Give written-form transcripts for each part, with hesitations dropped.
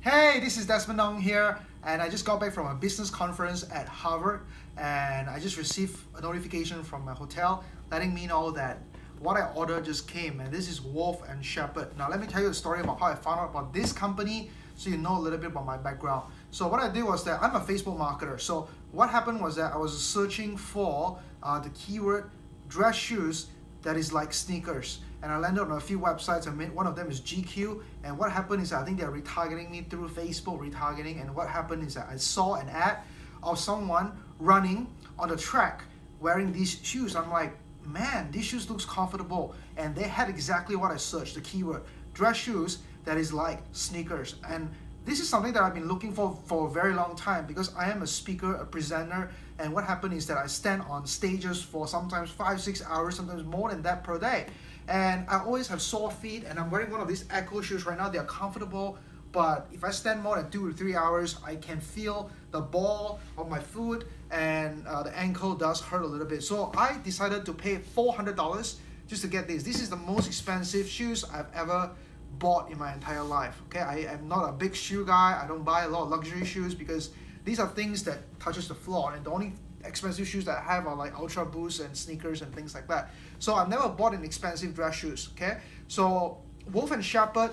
Hey, this is Desmond here, and I just got back from a business conference at Harvard, and I just received a notification from my hotel letting me know that what I ordered just came, and this is Wolf and Shepherd. Now let me tell you a story about how I found out about this company so you know a little bit about my background. So what I did was that I'm a Facebook marketer. So what happened was that I was searching for the keyword dress shoes that is like sneakers, and I landed on a few websites. One of them is GQ, and what happened is I think they're retargeting me through Facebook retargeting, and what happened is that I saw an ad of someone running on the track wearing these shoes. I'm like, man, these shoes looks comfortable, and they had exactly what I searched, the keyword dress shoes that is like sneakers. And this is something that I've been looking for a very long time, because I am a speaker, a presenter, and what happened is that I stand on stages for sometimes 5-6 hours, sometimes more than that per day. And I always have sore feet, and I'm wearing one of these Echo shoes right now. They're comfortable, but if I stand more than 2 to 3 hours, I can feel the ball of my foot, and the ankle does hurt a little bit. So I decided to pay $400 just to get this. This is the most expensive shoes I've ever bought in my entire life. Okay, I am not a big shoe guy. I don't buy a lot of luxury shoes because these are things that touches the floor, and the only expensive shoes that I have are like Ultra Boosts and sneakers and things like that. So I've never bought an expensive dress shoes. Okay, so Wolf and Shepherd,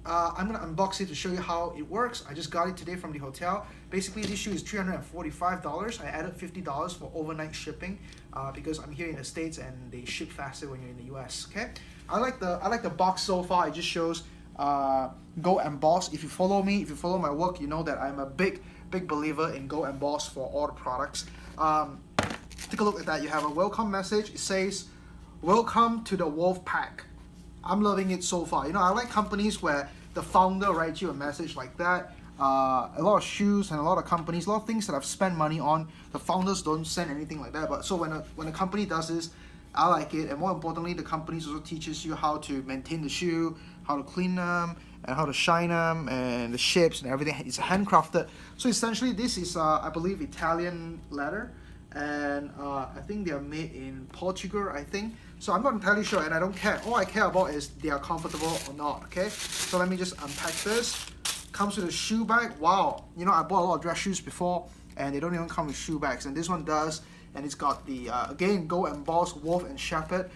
I'm gonna unbox it to show you how it works. I just got it today from the hotel. Basically, this shoe is $345. I added $50 for overnight shipping because I'm here in the States and they ship faster when you're in the US. Okay, I like the box so far. It just shows Go Emboss. If you follow me, if you follow my work, you know that I'm a big believer in Go Emboss for all the products. Take a look at that. You have a welcome message. It says, "Welcome to the Wolf Pack." I'm loving it so far. You know, I like companies where the founder writes you a message like that. A lot of shoes and a lot of companies, a lot of things that I've spent money on, the founders don't send anything like that. But so when a company does this, I like it. And more importantly, the companies also teaches you how to maintain the shoe, how to clean them, and how to shine them, and the shapes and everything. It's handcrafted. So essentially, this is I believe Italian leather, and I think they are made in Portugal, I think. So I'm not entirely sure, and I don't care. All I care about is they are comfortable or not. Okay, so let me just unpack this. Comes with a shoe bag. Wow, you know, I bought a lot of dress shoes before, and they don't even come with shoe bags, and this one does. And it's got the again, Go Emboss Wolf and Shepherd.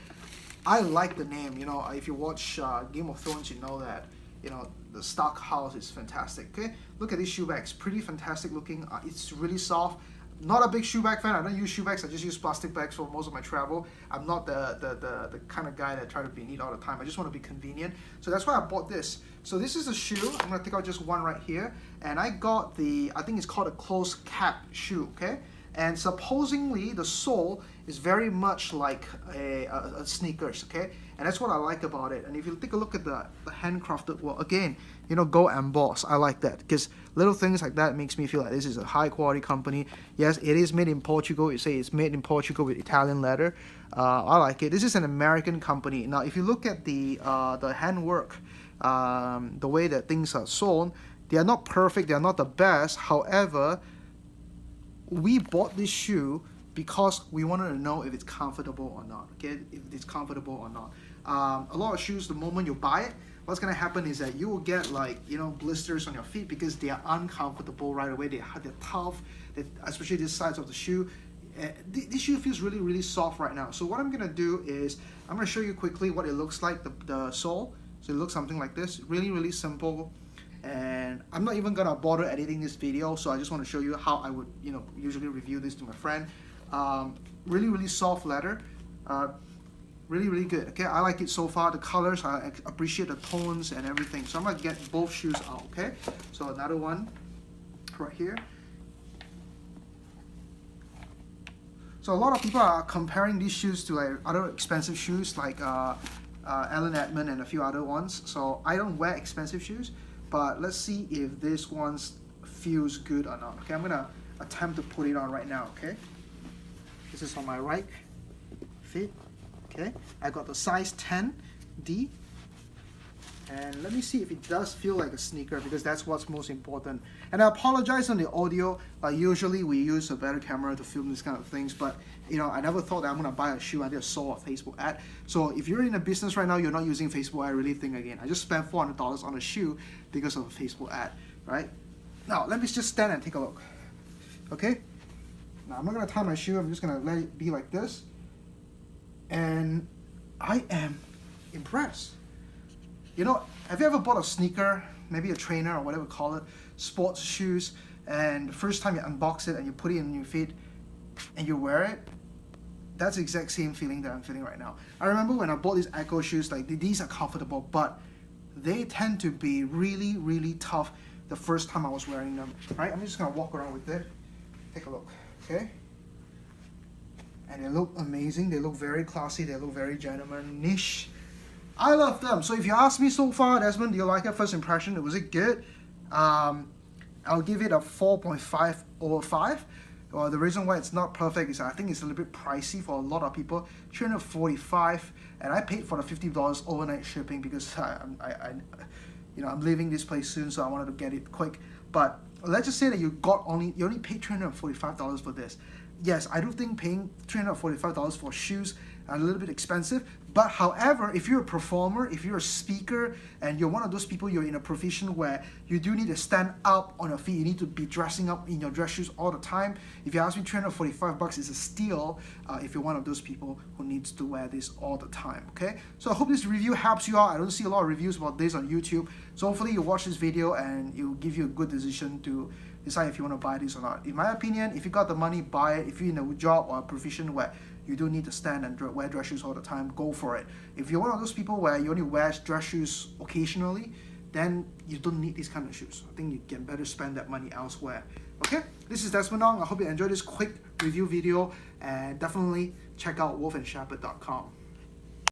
I like the name. You know, if you watch Game of Thrones, you know that, you know, the Stark house is fantastic. Okay, look at these shoe bags, pretty fantastic looking. It's really soft. Not a big shoe bag fan. I don't use shoe bags. I just use plastic bags for most of my travel. I'm not the kind of guy that try to be neat all the time. I just want to be convenient. So that's why I bought this. So this is a shoe. I'm gonna take out just one right here, and I got I think it's called a closed cap shoe. Okay. And supposedly the sole is very much like a sneakers, okay? And that's what I like about it. And if you take a look at the handcrafted, well, again, you know, Go Emboss. I like that because little things like that makes me feel like this is a high quality company. Yes, it is made in Portugal. You say it's made in Portugal with Italian leather. I like it. This is an American company. Now, if you look at the handwork, the way that things are sewn, they are not perfect. They are not the best. However, we bought this shoe because we wanted to know if it's comfortable or not. Okay, if it's comfortable or not. A lot of shoes, the moment you buy it, what's gonna happen is that you will get, like, you know, blisters on your feet because they are uncomfortable right away. They're tough, especially this size of the shoe. This shoe feels really soft right now. So what I'm gonna do is I'm gonna show you quickly what it looks like, the sole. So it looks something like this. Really simple. And I'm not even gonna bother editing this video, so I just want to show you how I would, you know, usually review this to my friend. Really soft leather, really good. Okay, I like it so far. The colors, I appreciate the tones and everything. So I'm gonna get both shoes out. Okay, so another one right here. So a lot of people are comparing these shoes to like other expensive shoes like Allen Edmond and a few other ones. So I don't wear expensive shoes, but let's see if this one feels good or not. Okay, I'm gonna attempt to put it on right now. Okay, this is on my right feet. Okay, I got the size 10D. And let me see if it does feel like a sneaker, because that's what's most important. And I apologize on the audio. Usually we use a better camera to film these kind of things, but you know, I never thought that I'm gonna buy a shoe until I saw a Facebook ad. So if you're in a business right now, you're not using Facebook, I really think again. I just spent $400 on a shoe because of a Facebook ad, right? Now let me just stand and take a look. Okay? Now I'm not gonna tie my shoe, I'm just gonna let it be like this. And I am impressed. You know, have you ever bought a sneaker, maybe a trainer or whatever you call it, sports shoes, and the first time you unbox it and you put it in your feet and you wear it? That's the exact same feeling that I'm feeling right now. I remember when I bought these Echo shoes, like these are comfortable, but they tend to be really, really tough the first time I was wearing them, right? I'm just gonna walk around with it. Take a look, okay? And they look amazing, they look very classy, they look very gentleman-ish. I love them. So if you ask me so far, Desmond, do you like it? First impression, was it good? I'll give it a 4.5 over 5. Well, the reason why it's not perfect is I think it's a little bit pricey for a lot of people. $345, and I paid for the $50 overnight shipping because I'm leaving this place soon, so I wanted to get it quick. But let's just say that you only paid $345 for this. Yes, I do think paying $345 for shoes are a little bit expensive, but however, if you're a performer, if you're a speaker, and you're one of those people, you're in a profession where you do need to stand up on your feet, you need to be dressing up in your dress shoes all the time. If you ask me, $345 is a steal if you're one of those people who needs to wear this all the time, okay? So I hope this review helps you out. I don't see a lot of reviews about this on YouTube, so hopefully you watch this video and it will give you a good decision to decide if you want to buy this or not. In my opinion, if you got the money, buy it. If you're in a job or a profession where you don't need to stand and wear dress shoes all the time, go for it. If you're one of those people where you only wear dress shoes occasionally, then you don't need these kind of shoes. I think you can better spend that money elsewhere. Okay, this is Desmond. I hope you enjoyed this quick review video, and definitely check out wolfandshepherd.com.